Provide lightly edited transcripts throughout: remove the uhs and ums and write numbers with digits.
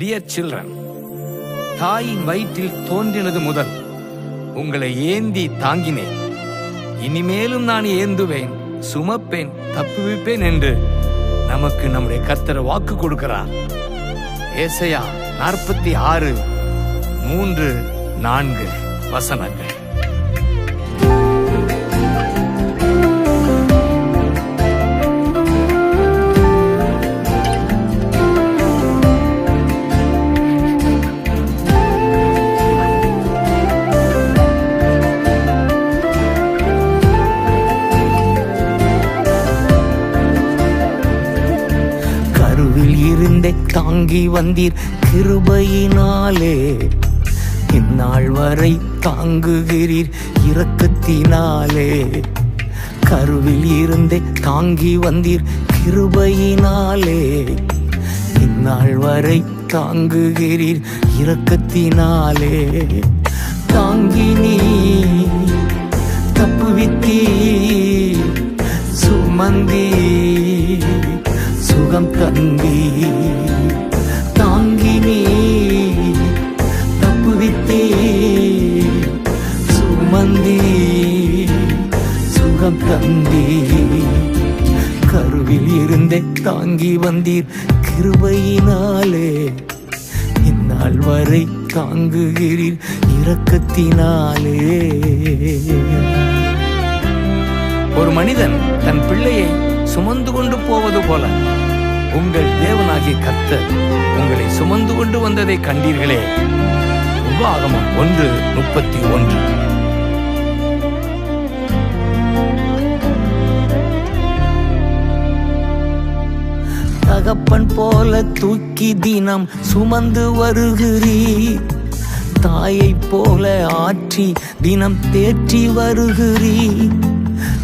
Dear children, தாயின் வயிற்றில் தோன்றினது முதல் உங்களை ஏந்தி தாங்கினேன். இனிமேலும் நான் ஏந்துவேன், சுமப்பேன், தப்புவிப்பேன் என்று நமக்கு நம்முடைய கர்த்தர் வாக்கு கொடுக்கிறார். ஏசாயா 46:3-4 வசனங்கள். இருந்தே தாங்கி வந்தீர் கிருபையினாலே, இந்நாள் வரை தாங்குகிறீர் இரக்கத்தினாலே. கருவில் இருந்தே தாங்கி வந்தீர் கிருபையினாலே, இந்நாள் வரை தாங்குகிறீர் இரக்கத்தினாலே. தாங்கி நீ தப்புவித்தீ, சுமந்தீ சுகம் தந்தி. தாங்கி நீ தப்புவித்தே, சுமந்தி சுகம் தந்தி. கருவில் இருந்தே தாங்கி வந்தீர் கிருபையினாலே, இந்நாள் வரை தாங்குகிறீர் இரக்கத்தினாலே. ஒரு மனிதன் தன் பிள்ளையை சுமந்து கொண்டு போவது போல உங்கள் தேவனாகிய கர்த்தர் உங்களை சுமந்து கொண்டு வந்ததை கண்டீர்களே. உபாகமம் 1:31. தகப்பன் போல தூக்கி தினம் சுமந்து வருகிறீர், தாயை போல ஆற்றி தினம் தேற்றி வருகிறீர்.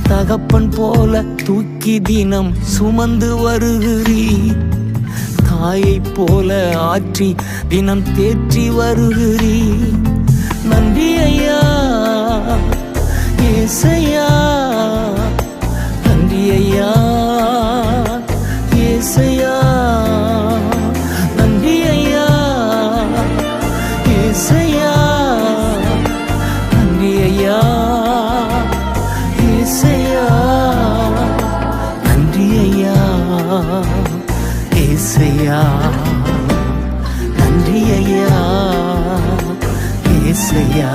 தகப்பன் போல தூக்கி தினம் சுமந்து வருகிறீர், தாயை போல ஆற்றி தினம் தேற்றி வருகிறீர். நன்றி ஐயா ஏசையா, நன்றி ஐயா ஏசையா, நன்றி ஐயா ஏசையா, நன்றி ஐயா ஏசையா, நன்றி ஐயா ஏசையா, நன்றி ஐயா ஏசையா.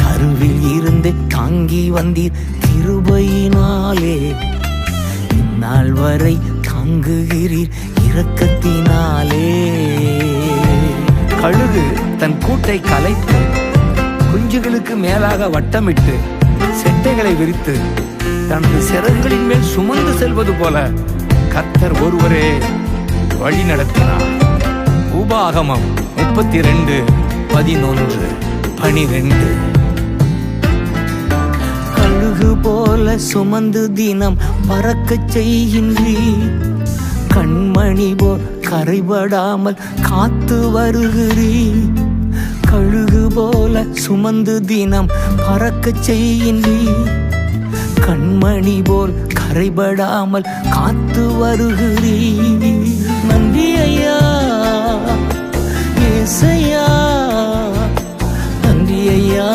கருவில் இருந்து தாங்கி வந்தீர் கிருபையினாலே, இந்நாள் வரை தாங்குகிறீர் இரக்கத்தினாலே. கழுகு தன் கூட்டை கலைத்து குஞ்சுகளுக்கு மேலாக வட்டமிட்டு செட்டைகளை விரித்து தனது சிறகுகளின் மேல் சுமந்து செல்வது போல கர்த்தர் ஒருவரே வழி நடத்தினார். உபாகமம் 32:11-12. கழுகு போல சுமந்து தினம் பறக்கச் செய்கின்றீர், கண்மணி போல் கரைபடாமல் காத்து வருகிறீர். கழுகு போல சுமந்து தினம் பறக்கச் செய்கின்றீர், கண்மணி போல் கரைபடாமல் காத்து வருகிறீர். நன்றி ஐயா ஏசையா, நன்றி ஐயா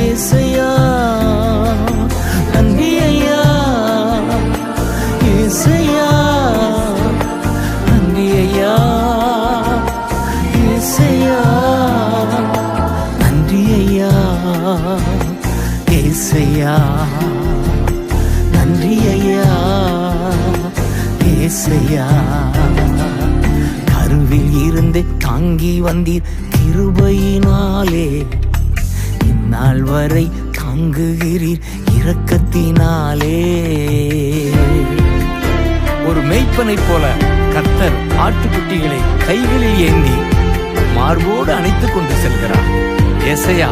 ஏசையா, நன்றி ஐயா ஏசையா, நன்றி ஐயா ஏசையா, நன்றி ஐயா ஏசையா, நன்றி ஐயா ஏசையா. கருவில் இருந்து தாங்கி வந்தீர் கிருபையினாலே, இந்நாள் வரை தாங்குகிறீர் இரக்கத்தினாலே. ஒரு மேய்ப்பனை போல கர்த்தர் ஆட்டுக்குட்டிகளை கைகளில் ஏந்தி மார்போடு அணைத்துக் கொண்டு செல்கிறார். ஏசாயா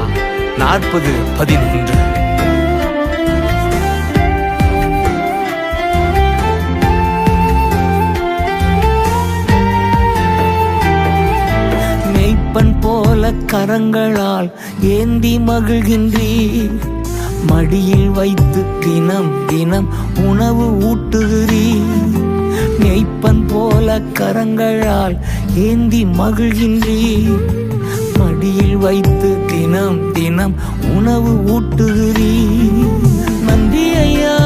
40:11. மேய்ப்பன் போல கரங்களால் ஏந்தி மகிழ்கின்றீர், மடியில் வைத்து தினம் தினம் உணவு ஊட்டுகிறீர். மெய்ப்பன் போல கரங்களால் ஏந்தி மகிழ்கின்றீர். மடியில் வைத்து தினம் தினம் உணவு ஊட்டுகிறீர். நன்றி ஐயா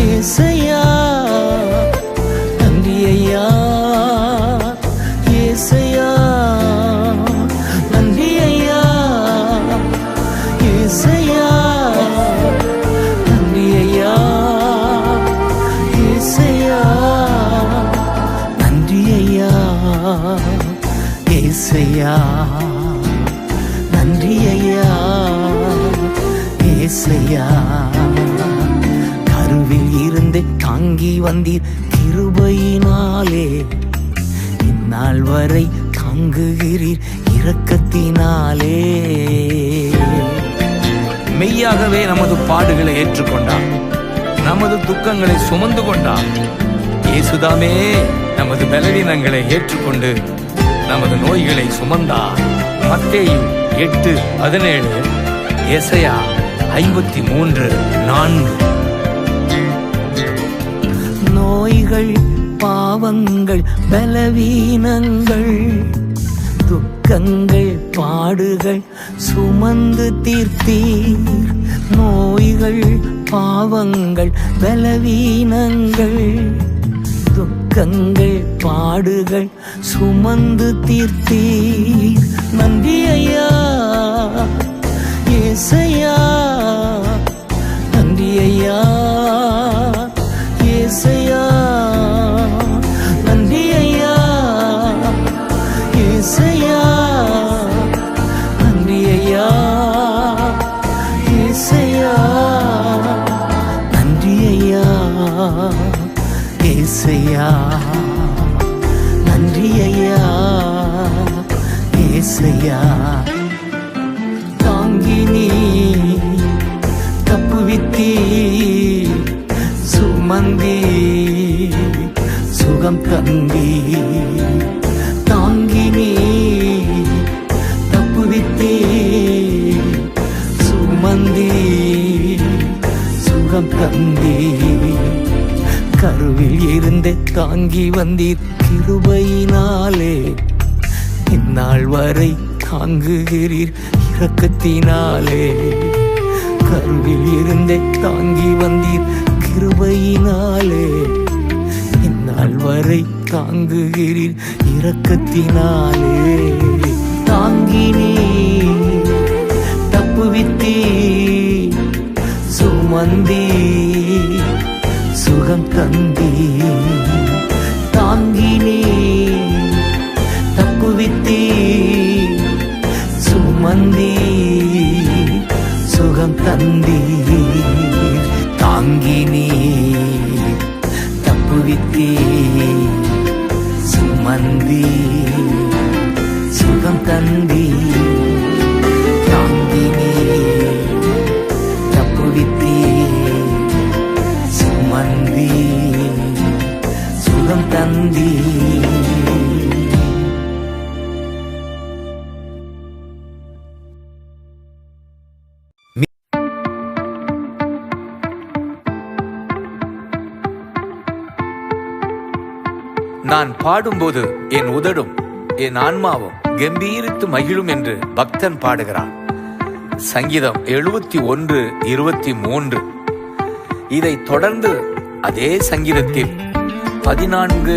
ஏசையா, நன்றி ஐயா ஏசையா, நன்றி ஐயா ஏசையா, நன்றி ஐயா ஏசையா, நன்றி ஐயா ஏசையா, நன்றி ஐயா ஏசையா. கருவில் இருந்து தாங்கி வந்தீர் கிருபையினாலே, இந்நாள் வரை தாங்குகிறீர் இரக்கத்தினாலே. மெய்யாகவே நமது பாடுகளை ஏற்றுக்கொண்டார், நமது துக்கங்களை சுமந்து கொண்டார். இயேசுதாமே நமது பலவீனங்களை ஏற்றுக்கொண்டு நமது நோய்களை சுமந்தார். மத்தேயு 8:17, எசையா 53:4. நோய்கள் பாவங்கள் பலவீனங்கள் துக்கங்கள் பாடுகள் சுமந்து தீர்த்தீர். நோய்கள் பாவங்கள் பலவீனங்கள் துக்கங்கள் பாடுகள் சுமந்து தீர்த்தீர். நன்றி ஐயா ஏசையா, நன்றி ஐயா ஏசையா, நன்றி ஐயா ஏசையா, நன்றி ஐயா ஏசையா, நன்றி ஐயா ஏசையா, நன்றி ஐயா ஏசையா. தாங்கி நீ தப்புவித்தீ, சுமந்தி சுகம் தந்தி. தாங்கி நீ தப்புவித்தீ, சுமந்தி சுகம் தந்தி. கருவில் இருந்து தாங்கி வந்தீர் கிருபையினாலே, இந்நாள் வரை தாங்குகிறீர் இரக்கத்தினாலே. கருவில் இருந்து தாங்கி வந்தீர் கிருபையினாலே, இந்நாள் வரை தாங்குகிறீர் இரக்கத்தினாலே. தாங்கினே தப்புவித்தீ, சுமந்தீ சுகம் தந்தி. தாங்கினே தப்புவித்தீ, சுமந்தி சுகம் தந்தி. தாங்கினே தப்புவித்தீ, சுமந்தி சுகம் தந்தி. தாங்கினே தப்புவித்தீ, சுமந்தி சுகம் தந்தி. நான் பாடும்போது என் உதடும் என் ஆன்மாவும் கம்பீரித்து மகிழும் என்று பக்தன் பாடுகிறான். சங்கீதம் 71:23. இதை தொடர்ந்து அதே சங்கீதத்தில் 14,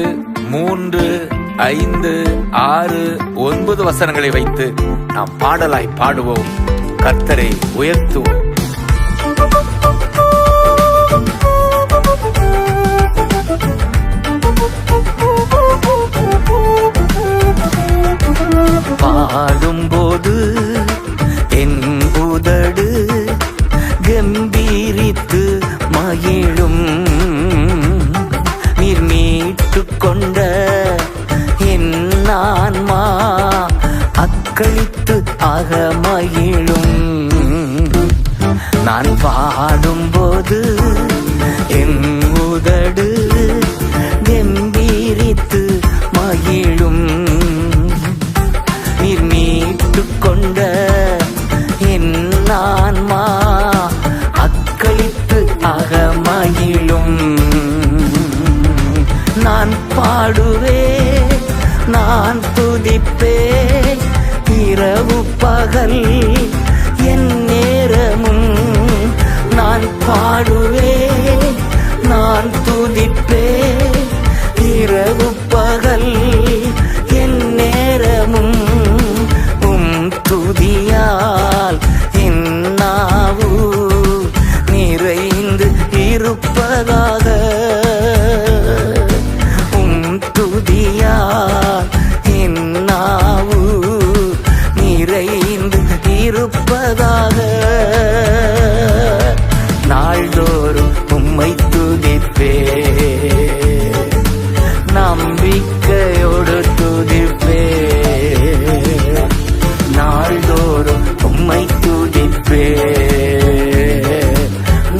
3, 5, 6, 9 வசனங்களை வைத்து நாம் பாடலாய் பாடுவோம், கர்த்தரை உயர்த்துவோம். பாடும்போது என் உதடு கம்பீரித்து மகிழும், நீர் மீட்டு கொண்ட என் ஆன்மா அக்களித்து ஆக மகிழும். பாடுவேன், நான் துதிப்பேன். இரவு பகல் என் நேரமும் நான் பாடுவேன், நான் துதிப்பேன். இரவு பகல் என் நேரமும் துதியால் என் நாவு நிறைந்து இருப்பதாக. துதியால் என் நாவு நிறைந்து இருப்பதாக. நாள்தோறும் உம்மை துதிப்பேன், நம்பிக்கையோடு துதிப்பேன். நாள்தோறும் உம்மை துதிப்பேன்,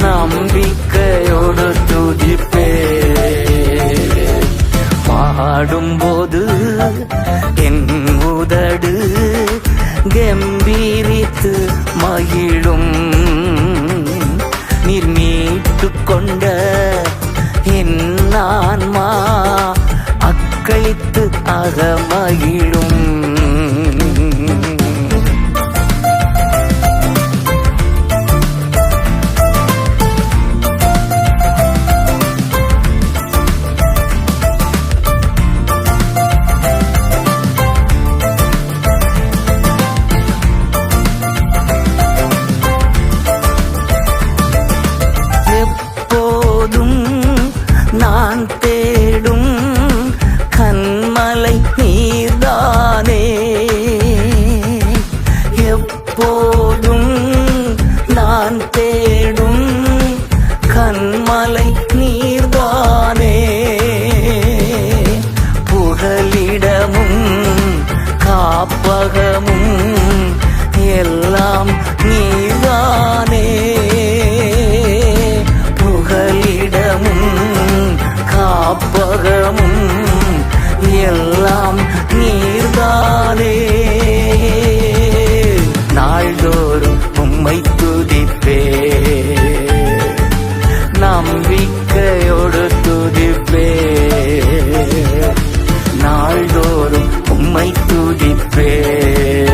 நம்பிக்கையோடு துதிப்பேன். பாடும்போது என் உதடு கம்பீரித்து மகிழும். நீர் மீட்டு கொண்ட என் ஆன்மா அக்களித்து அகமகிழும். நான் தேடும் கண்மலை நீர்தானே, எப்போதும் நான் தேடும் கண்மலை நீர்தானே. புகலிடமும் காப்பகமும் எல்லாம் நீர்தானே. காப்பகமும் எல்லாம் நீர்தானே. நாள்தோறும் உம்மை துதிப்பேன், நம்பிக்கையோடு துதிப்பேன். நாள்தோறும் உம்மை துதிப்பேன்,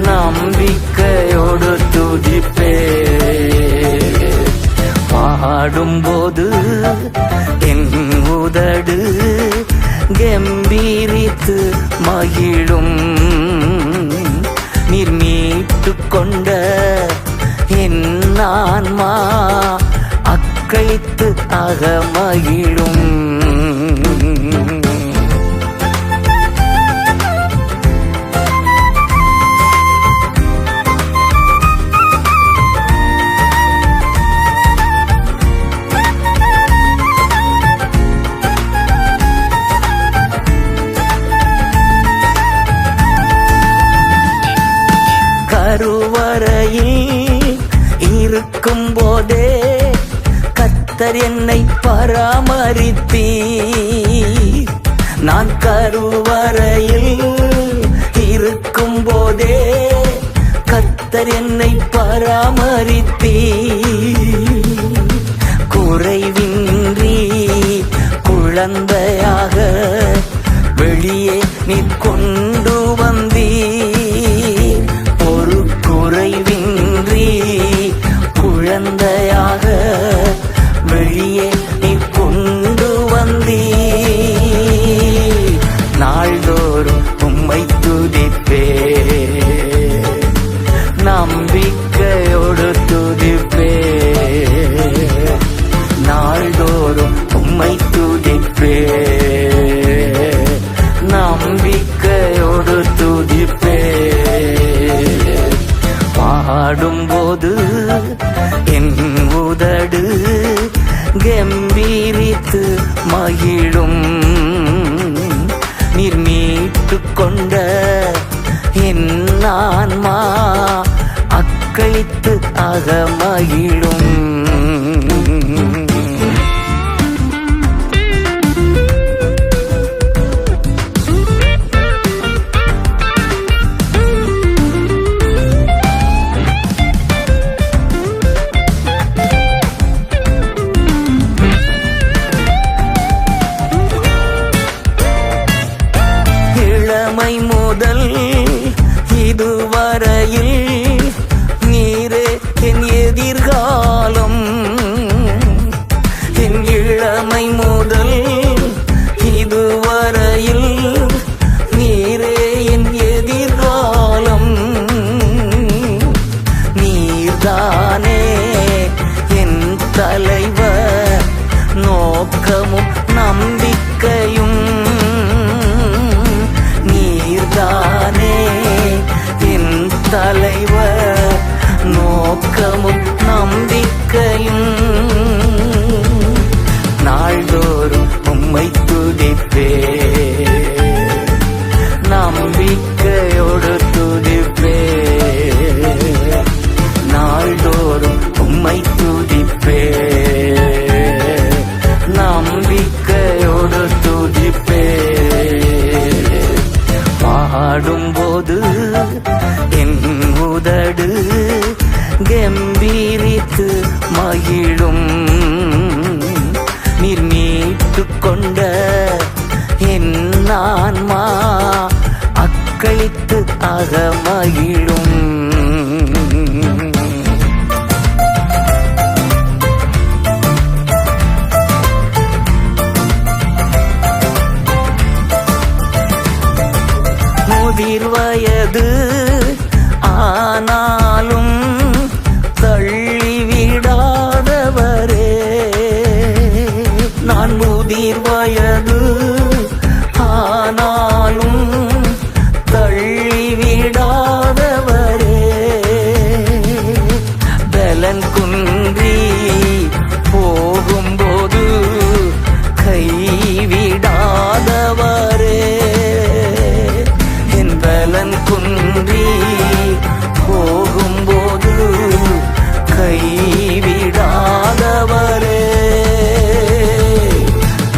நம்பிக்கையோடு துதிப்பேன். பாடும்போது என் உதடு கம்பீரித்து மகிழும். நீர் மீட்டு கொண்ட என் ஆன்மா அக்களித்து அகமகிழும். கருவறையில் இருக்கும் போதே கர்த்தர் என்னை பராமரித்தீர். நான் கருவறையில் இருக்கும் போதே கர்த்தர் என்னை பராமரித்தீர். குறைவின்றி குழந்தையாக வெளியே நீ கொண்டு வந்தீர். ஒரு குறைவின்றி குழந்தையாக வெளியே நீ கொண்டு வந்தீர். நாள்தோறும் உம்மை துதிப்பேன், நம்பிக்கையோடு துதிப்பேன். நாள்தோறும் உம்மை துதிப்பேன், நம்பிக்கையோடு துதிப்பேன். பாடும்போது என் உதடு கம்பீரித்து மகிழும். நீர் மீட்டு கொண்ட என் ஆன்மா அக்களித்து அகமகிழும். முதல் இதுவரையில் நீரே என் எதிர்காலம். என் இளமை முதல் இதுவரையில் நீரே என் எதிர்காலம். நீர்தானே என் தலைவர், நோக்கமும் நம்பிக்கையும். நீர்தானே என் தலைவர், நோக்கமும் நம்பிக்கையும். நாள்தோறும் உம்மை துதிப்பே, நம்பிக்கையோடு துதிப்பே. நாள்தோறும் உம்மை துதிப்பே, நம்பிக்கையோடு துதிப்பே. பாடும்போது என் உதடு கம்பீரித்து மகிழும். நீர் மீட்டுக் கொண்ட என் ஆன்மா அக்களித்து அகமகிழும். முதிர் வயது ஆனாலும் தள்ளிவிடாதவரே. நான் முதிர் வயது ஆனாலும் தள்ளிவிடாதவரே. பலன் குன்றி போகும்போது கைவிடாதவரே. என் பலன் குன்றி போகும்போது கைவிடாதவரே.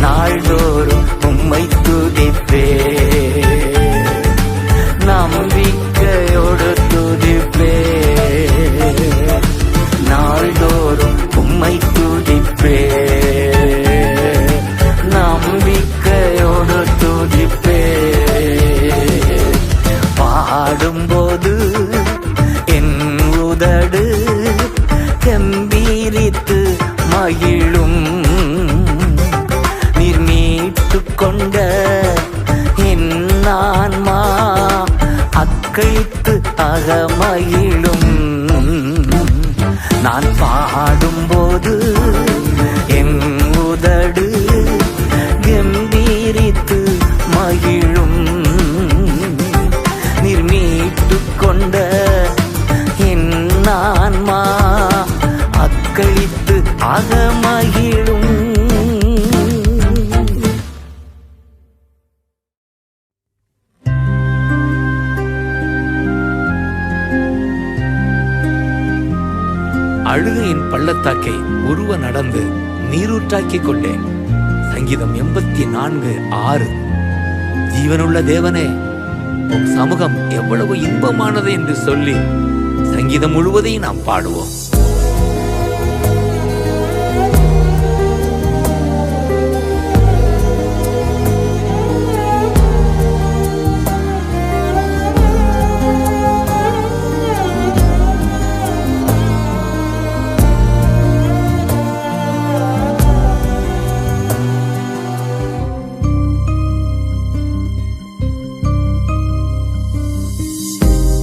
நாள்தோறும் உம்மை துதிப்பே, நம்பிக்கையோடு துதிப்பே. நாள்தோறும் உம்மை துதிப்பே, நம்பிக்கையோடு துதிப்பே. பாடும்போது என் உதடு கம்பீரித்து மகிழும். நீர் மீட்டுக் கொண்ட என் ஆன்மா அக்களித்து அகமகிழும். நான் பாடும்போது என் உதடு கம்பீரித்து மகிழும். நீர் மீட்டுக் கொண்ட என் ஆன்மா அக்களித்து அகமகிழும். அழுகையின் பள்ளத்தாக்கை உருவ நடந்து நீரூற்றாக்கிக் கொண்டேன். சங்கீதம் 84:6. ஜீவனுள்ள தேவனே, உம் சமூகம் எவ்வளவு இன்பமானது என்று சொல்லி சங்கீதம் முழுவதையும் நாம் பாடுவோம்.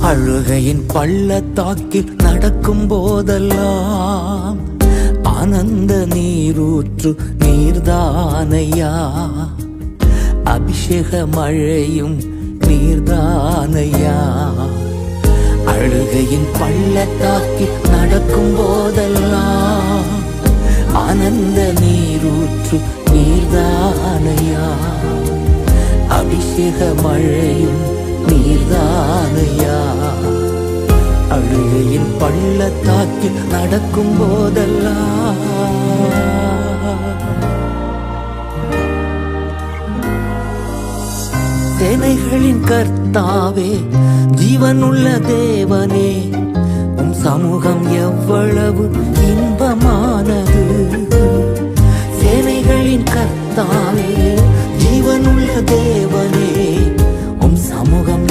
அழுகையின் பள்ளத்தாக்கில் நடக்கும் போதெல்லாம் ஆனந்த நீரூற்று நீர்தானையா. அபிஷேக மழையும் நீர்தானையா. அழுகையின் பள்ளத்தாக்கில் நடக்கும் போதெல்லாம் ஆனந்த நீரூற்று நீர்தானையா. அபிஷேக மழையும் நீர்தானையா. அழுகையின் பள்ளத்தாக்கில் நடக்கும் போதெல்லாம் சேனைகளின் கர்த்தாவே, ஜீவனுள்ள தேவனே, உம் சமூகம் எவ்வளவு இன்பமானது. சேனைகளின் கர்த்தாவே, ஜீவனுள்ள தேவனே, உம் சமூகம்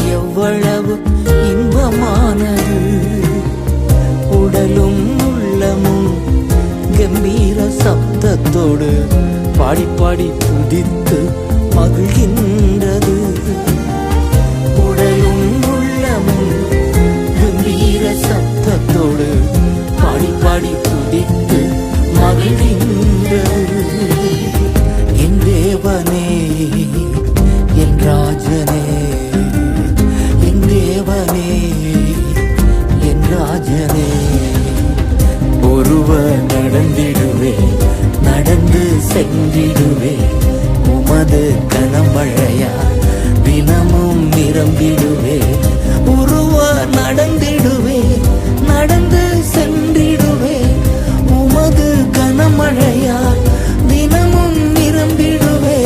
கனமழையா தினமும் நிரம்பிடுவே உருவ நடந்திடுவே நடந்து சென்றிடுவே உமது கனமழையா தினமும் நிரம்பிடுவே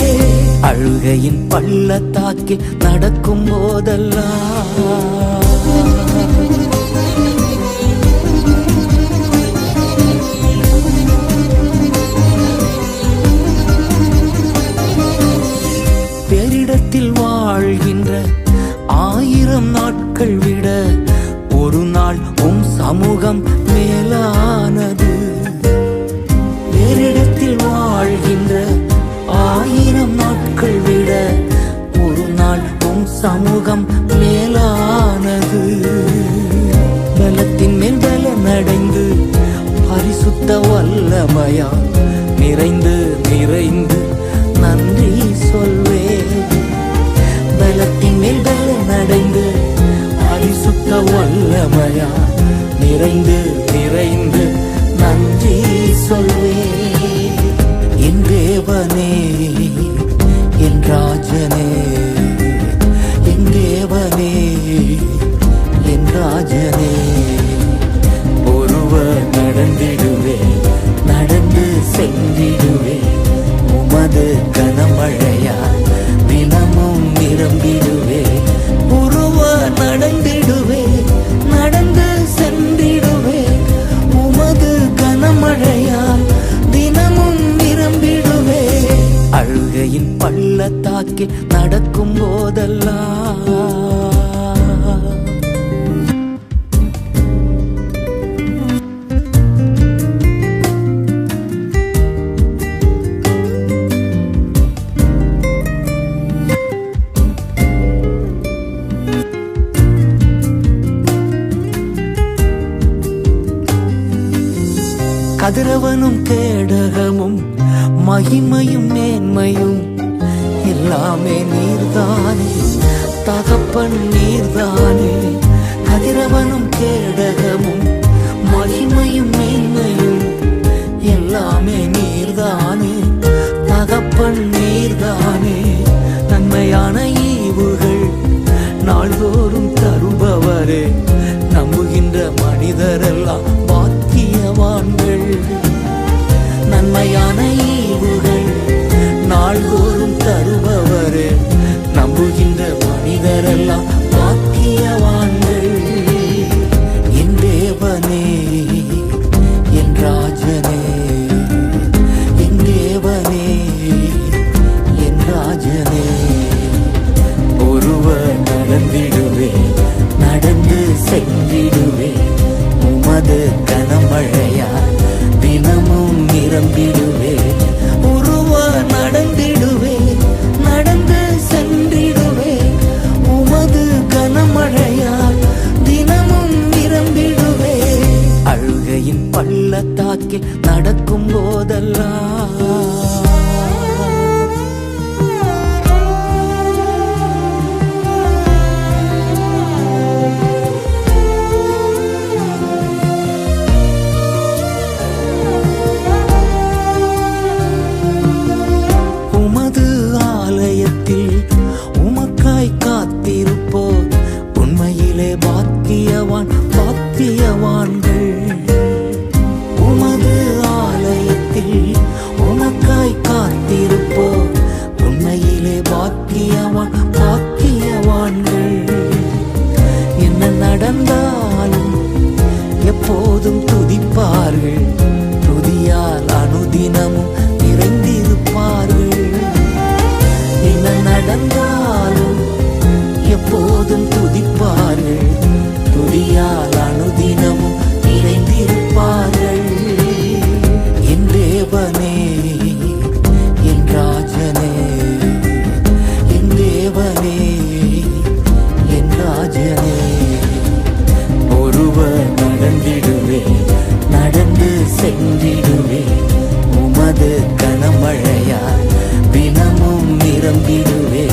அழுகையின் பள்ளத்தாக்கில் நடக்கும் போதெல்லாம் பேரிடத்தில் வாழ்கின்ற 1000 நாட்கள் விட ஒரு நாள் உம் சமூகம் மேலானது பேரிடத்தில் வாழ்கின்ற 1000 நாட்கள் விட ஒரு நாள் உம் சமூகம் மேலானது பலத்தின் மேல் பலம் அடைந்து பரிசுத்த வல்லமையா நிறைந்து நிறைந்து நன்றி சொல்வே பலத்தின் மேல் பலம் அடைந்து பரிசுத்த வல்லமையா நிறைந்து நிறைந்து நன்றி சொல்வே என் தேவனே என் ராஜனே என் தேவனே என் ராஜனே ஒருவர் நடந்திடுவே நடந்து சென்றிடுவே உமது கனமழையா தினமும் நிரம்பிடுவே உருவ நடந்திடுவே நடந்து சென்றிடுவே உமது கனமழையால் தினமும் நிரம்பிடுவே அழுகையின் பள்ளத்தாக்கில் நடக்கும் போதெல்லாம் கதிரவனும் கேடகமும் மகிமையும் மேன்மையும் எல்லாமே நீர்தானே தகப்பன் நீர்தானே கதிரவனும் கேடகமும் மகிமையும் மேன்மையும் எல்லாமே நீர்தானே தகப்பன் நீர்தானே நன்மையான ஈவுகள் நாள்தோறும் தருபவரே நம்புகின்ற மனிதரெல்லாம் பாக்கியவான்கள் நன்மையான ஈவுகள் நாள்தோறும் தருபவரே நம்புகின்ற மனிதரெல்லாம் பாக்கியவான்கள் என் தேவனே என் ராஜனே என் தேவனே என் ராஜனே ஒருவர் நடந்திடுவே நடந்து சென்றிடுவே உமது கனமழையா தினமும் நிரம்பிடுவே உருவ நடந்திடுவே நடந்து சென்றிடுவே உமது கனமழையா தினமும் நிரம்பிடுவே அழுகையின் பள்ளத்தாக்கில் நடக்கும் போதெல்லாம் உமக்காய் காத்திருப்போ உண்மையிலே பாக்கியவான் பாக்கியவான்கள் உமது ஆலயத்தில் உமக்காய் காத்திருப்போ உண்மையிலே பாக்கியவான் பாக்கியவான்கள் என்ன நடந்தாலும் எப்போதும் துதிப்பார்கள் துதியால் அனுதினமும் நிறைந்திருப்பார்கள் என்ன நடந்தாலும் எப்போதும் துதிப்பார்கள் துதியால் அனுதினமும் நிறைந்திருப்பார்கள் என் தேவனே என் ராஜனே என் தேவனே என் ராஜனே ஒருவர் நடந்திடுவே நடந்து சென்றிடுவே உமது கனமழையா தினமும் நிரம்பிடுவே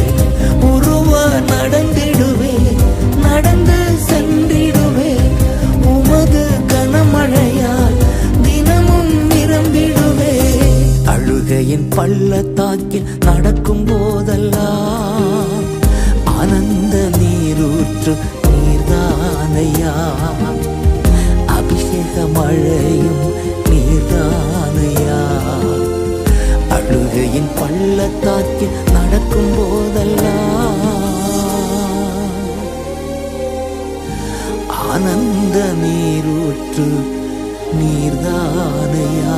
ஆனந்த நீரூற்று நீர்தானையா,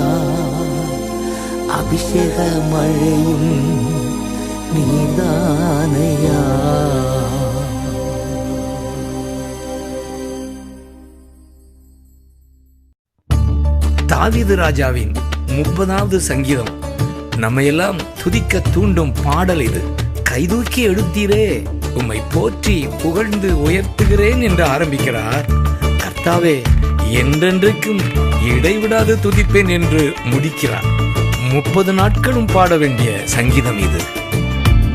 அபிஷேக மழையும் நீர்தானையா. தாவீது ராஜாவின் 30வது சங்கீதம் நம்மையெல்லாம் துதிக்க தூண்டும் பாடல் இது. கைதூக்கி எடுத்தீரே, உம்மை போற்றி புகழ்ந்து உயர்த்துகிறேன் என்று ஆரம்பிக்கிறார். கர்த்தாவே, என்றென்றைக்கும் இடைவிடாது துதிப்பேன் என்று முடிக்கிறார். 30 நாட்களும் பாட வேண்டிய சங்கீதம் இது.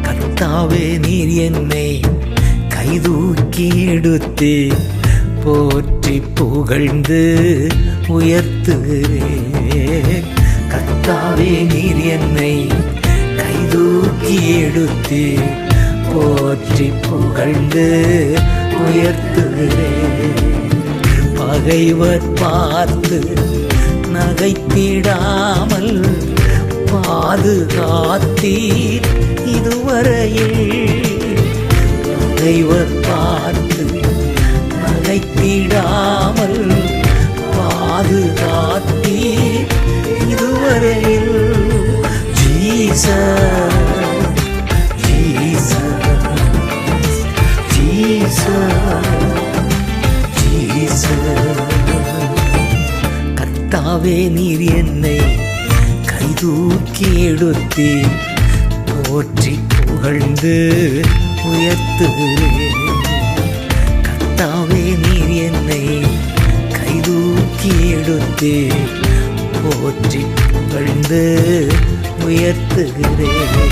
கர்த்தாவே, நீர் என்னை கைதூக்கி எடுத்தே போற்றி புகழ்ந்து உயர்த்துகிறேன். கர்த்தாவே, நீர் என்னை கைதூக்கி எடுத்தே போற்றி புகழ்ந்து உயர்த்துகிறேன். பகைவர் பார்த்து நகைத்திடாமல் பாதுகாத்தீர் இதுவரையில். பகைவர் பார்த்து நகைத்திடாமல் பாதுகாத்தீர் இதுவரையில். Jesus, Jesus, Jesus. கர்த்தாவே, நீர் என்னை கைதூக்கி எடுத்தே போற்றி புகழ்ந்து உயர்த்துகிறேன். கர்த்தாவே, நீர் என்னை கைதூக்கி எடுத்தே போற்றி புகழ்ந்து உயர்த்துகிறேன்.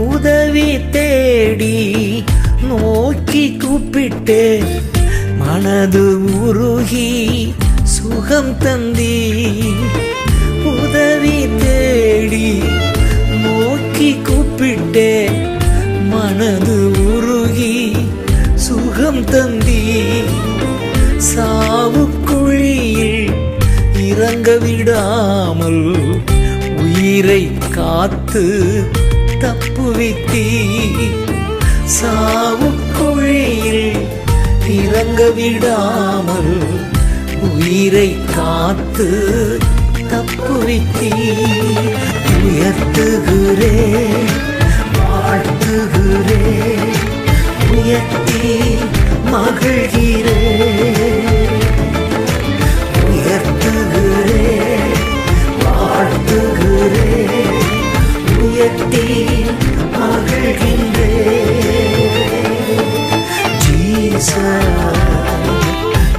உதவி தேடி நோக்கி கூப்பிட்டு மனது உருகி சுகம் தந்தி. உதவி தேடி நோக்கி கூப்பிட்டு மனது உருகி சுகம் தந்தி. சாவுக்குழியில் இறங்க விடாமல் உயிரை காத்து தப்புவித்தீ. சாவுக்குழியில் இறங்க விடாமல் உயிரை காத்து தப்புவித்தீ. உயர்த்துகிறேன், வாழ்த்துகிறேன், உயர்த்தி மகிழ்கிறேன். உயர்த்துகிறேன், வாழ்த்துகிறேன், உயர்த்தி மகிழ்கின்றேன். Jesus,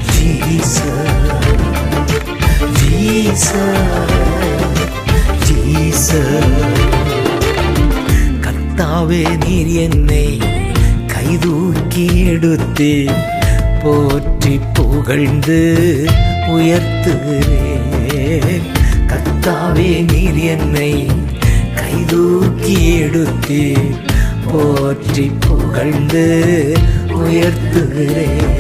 Jesus, Jesus, Jesus. கர்த்தாவே, நீர் என்னை கைதூக்கி எடுத்தே போற்றி புகழ்ந்து உயர்த்துகிறேன். கர்த்தாவே, நீர் என்னை கைதூக்கி எடுத்தே போற்றி புகழ்ந்து உயர்த்துகிறேன்.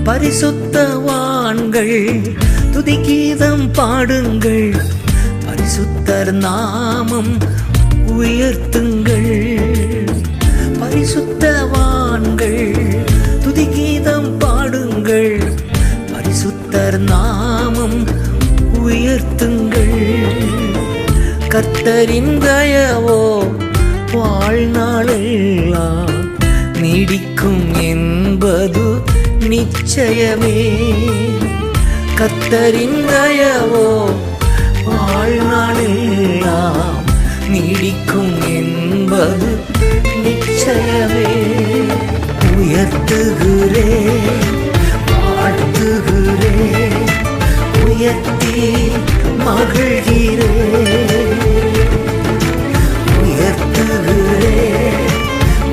பரிசுத்தவான்கள் துதிகீதம் பாடுங்கள், பரிசுத்தர் நாமம் உயர்த்துங்கள். பரிசுத்தவான்கள் துதிகீதம் பாடுங்கள், பரிசுத்தர் நாமம் உயர்த்துங்கள். கர்த்தரின் தயவோ வாழ்நாளெல்லாம் நீடிக்கும் என்பது நிச்சயமே. கர்த்தரின் தயவோ வாழ்நாளெல்லாம் நீடிக்கும் என்பது நிச்சயமே. உயர்த்துகிறேன், உயர்த்தி மகிழ்கிறேன், உயர்த்துகிறேன்,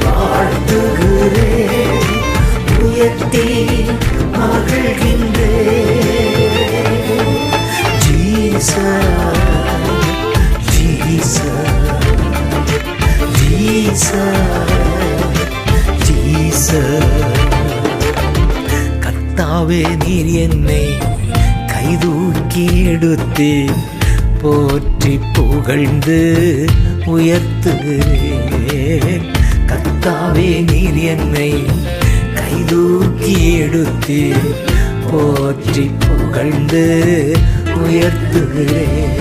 வாழ்த்துகிறேன், உயர்த்தி மகிழ்கின்றேன். Jesus, Jesus, Jesus, Jesus. கர்த்தாவே நீர் என்னை கைதூக்கி எடுத்து போற்றி புகழ்ந்து உயர்த்துகிறேன். கர்த்தாவே நீர் என்னை கைதூக்கி எடுத்து போற்றி புகழ்ந்து உயர்த்துகிறேன்.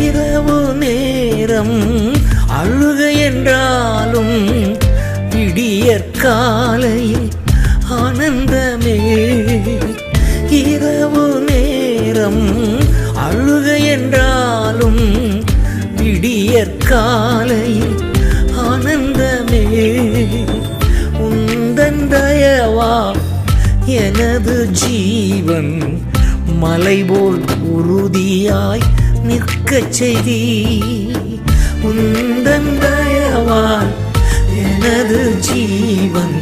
இரவு நேரம் அழுக என்றாலும் விடியற் காலையில் ஆனந்தமே. இரவு நேரம் அழுக என்றாலும் விடியற் காலையில் ஆனந்தமே. உந்தன் தயவா எனது ஜீவன் மலை போல் உறுதியாய் நிற்கச் செய்தி. உந்தன் தயவால் எனது ஜீவன்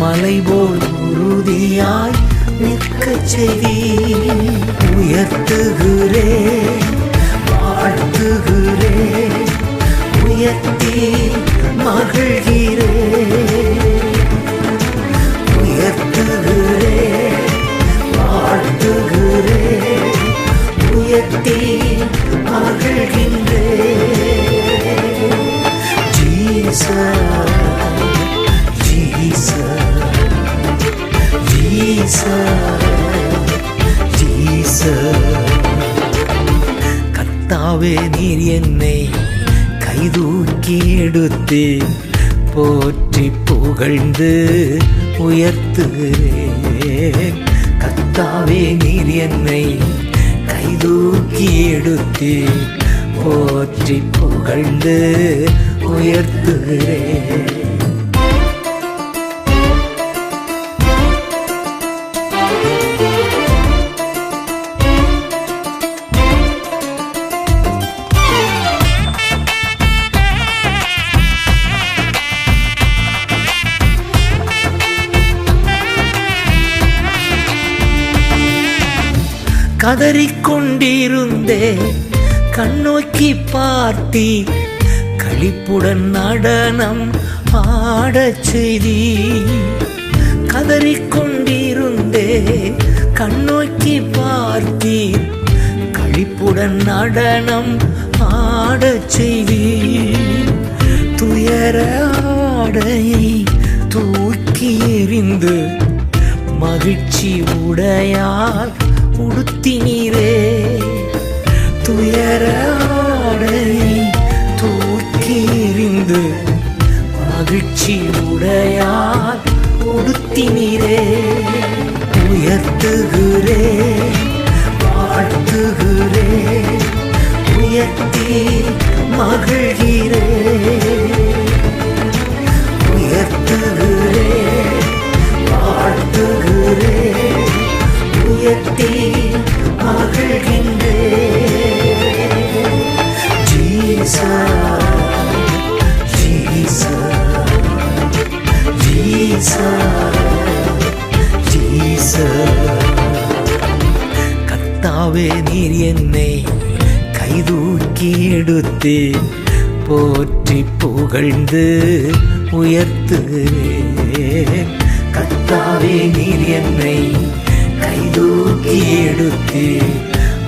மலை போல் உறுதியாய் நிற்கச் செய்தி. உயர்த்துகிறேன், வாழ்த்துகிறேன், உயர்த்தி மகிழ்கிறேன், உயர்த்துகிறேன், வாழ்த்துகிறேன், உயர்த்தி மகிழ்கின்றேன். Jesus, Jesus, Jesus, Jesus. கர்த்தாவே நீர் என்னை கைதூக்கி எடுத்து போற்றி புகழ்ந்து உயர்த்துகிறேன். கர்த்தாவே நீர் என்னை கைதூக்கி எடுத்து போற்றி புகழ்ந்து உயர்த்துகிறேன். கதறிக்கொண்டிருந்தே கண்ணோக்கி பார்த்தி களிப்புடன் நடனம் ஆடச் செய்தி. கதறிக்கொண்டிருந்தே கண்ணோக்கி பார்த்தி களிப்புடன் நடனம் ஆடச் செய்தி. துயர ஆடையை தூக்கி எறிந்து மகிழ்ச்சி உடையால் உடுத்தினீரே. துயர ஆடையை தூக்கி எறிந்து மகிழ்ச்சி உடையால் உடுத்தினீரே. உயர்த்துகிறேன், வாழ்த்துகிறேன், உயர்த்தி மகிழ்கிறேன், உயர்த்துகிறேன், வாழ்த்துகிறேன், உயர்த்தி மகிழ்கின்றேன். Jesus, Jesus, Jesus, Jesus. கர்த்தாவே நீர் என்னை கைதூக்கி எடுத்து போற்றி புகழ்ந்து உயர்த்துகிறேன். கர்த்தாவே நீர் என்னை கைதூக்கி எடுத்து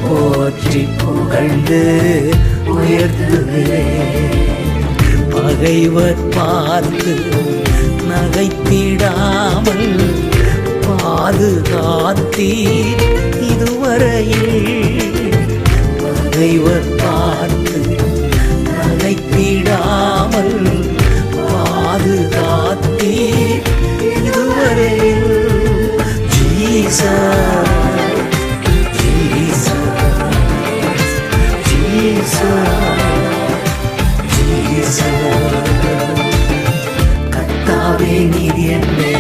போற்றி புகழ்ந்து உயர்த்துகிறேன். பகைவர் பார்த்து நகைத்திடாமல் பாதுகாத்தீர் இதுவரையில். பகைவர் பார்த்து நகைத்திடாமல் பாதுகா நீர் என்னை